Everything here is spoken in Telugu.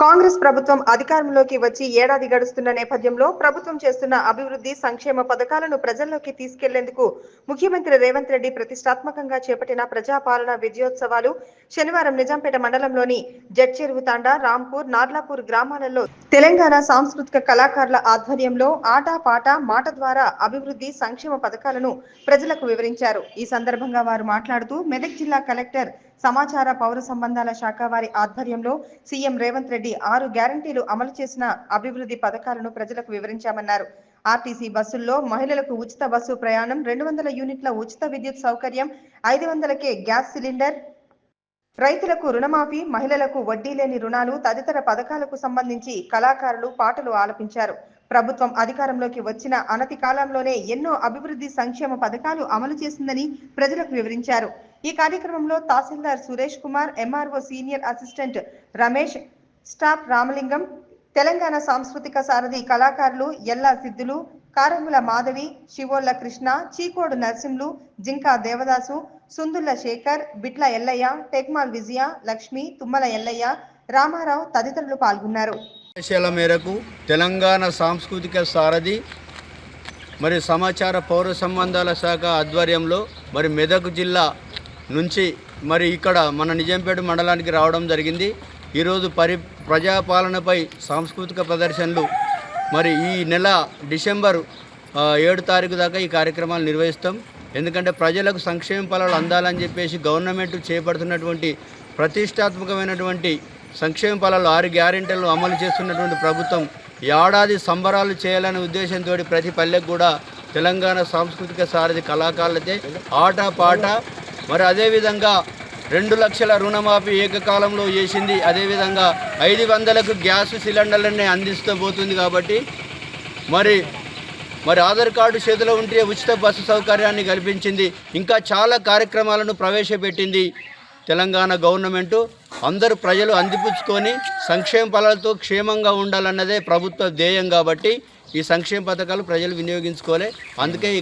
కాంగ్రెస్ ప్రభుత్వం అధికారంలోకి వచ్చి ఏడాది గడుస్తున్న నేపథ్యంలో ప్రభుత్వం చేస్తున్న అభివృద్ధి సంక్షేమ పథకాలను ప్రజల్లోకి తీసుకెళ్లేందుకు ముఖ్యమంత్రి రేవంత్ రెడ్డి ప్రతిష్టాత్మకంగా చేపట్టిన ప్రజాపాలన విజయోత్సవాలు శనివారం నిజాంపేట మండలంలోని జడ్చెరువు తాండా, రాంపూర్, నార్లాపూర్ గ్రామాలలో తెలంగాణ సాంస్కృతిక కళాకారుల ఆధ్వర్యంలో ఆట పాట మాట ద్వారా అభివృద్ధి సంక్షేమ పథకాలను ప్రజలకు వివరించారు. ఈ సందర్భంగా వారు మాట్లాడుతూ మెదక్ జిల్లా కలెక్టర్ సమాచార పౌర సంబంధాల శాఖ వారి ఆధ్వర్యంలో సీఎం రేవంత్ రెడ్డి 6 గ్యారంటీలు అమలు చేసిన అభివృద్ధి పథకాలను ప్రజలకు వివరించామన్నారు. ఆర్టీసీ బస్సుల్లో మహిళలకు ఉచిత బస్సు ప్రయాణం, 200 యూనిట్ల ఉచిత విద్యుత్ సౌకర్యం, 500కే గ్యాస్ సిలిండర్, రైతులకు రుణమాఫీ, మహిళలకు వడ్డీ లేని రుణాలు తదితర పథకాలకు సంబంధించి కళాకారులు పాటలు ఆలపించారు. ప్రభుత్వం అధికారంలోకి వచ్చిన అనతి కాలంలోనే ఎన్నో అభివృద్ధి సంక్షేమ పథకాలు అమలు చేసిందని ప్రజలకు వివరించారు. ఈ కార్యక్రమంలో tahsildar Suresh Kumar, MRO senior assistant Ramesh, staff Ramalingam, Telangana సాంస్కృతిక సారథి కళాకారులు ఎల్లా సిద్ధులు, కారంగుల మాధవి, శివోళ్ల కృష్ణ, చీకోడు నర్సింలు, జింకా దేవదాసు, సుందుల్ల శేఖర్, బిట్ల ఎల్లయ్య, టెక్మాల్ విజయ, లక్ష్మి, తుమ్మల ఎల్లయ్య, రామారావు తదితరులు పాల్గొన్నారు. మేరకు తెలంగాణ సాంస్కృతిక సారథి మరి సమాచార పౌర సంబంధాల శాఖ ఆధ్వర్యంలో మరి మెదక్ జిల్లా నుంచి మరి ఇక్కడ మన నిజాంపేట మండలానికి రావడం జరిగింది. ఈరోజు ప్రజాపాలనపై సాంస్కృతిక ప్రదర్శనలు మరి ఈ నెల డిసెంబర్ 7 తారీఖు దాకా ఈ కార్యక్రమాలు నిర్వహిస్తాం. ఎందుకంటే ప్రజలకు సంక్షేమ ఫలాలు అందాలని చెప్పేసి గవర్నమెంట్ చేపడుతున్నటువంటి ప్రతిష్టాత్మకమైనటువంటి సంక్షేమ ఫలాలు 6 గ్యారెంటీలు అమలు చేస్తున్నటువంటి ప్రభుత్వం ఏడాది సంబరాలు చేయాలనే ఉద్దేశంతో ప్రతి పల్లెకు కూడా తెలంగాణ సాంస్కృతిక సారథి కళాకారులతో ఆట పాట మరి అదేవిధంగా 2 లక్షల రుణమాఫీ ఏకకాలంలో చేసింది. అదేవిధంగా 500కు గ్యాస్ సిలిండర్లనే అందిస్తూ పోతుంది. కాబట్టి మరి ఆధార్ కార్డు చేతిలో ఉంటే ఉచిత బస్సు సౌకర్యాన్ని కల్పించింది. ఇంకా చాలా కార్యక్రమాలను ప్రవేశపెట్టింది తెలంగాణ గవర్నమెంటు. అందరూ ప్రజలు అందిపుచ్చుకొని సంక్షేమ ఫలాలతో క్షేమంగా ఉండాలన్నదే ప్రభుత్వ ధ్యేయం. కాబట్టి ఈ సంక్షేమ పథకాలు ప్రజలు వినియోగించుకోవాలి. అందుకే ఈ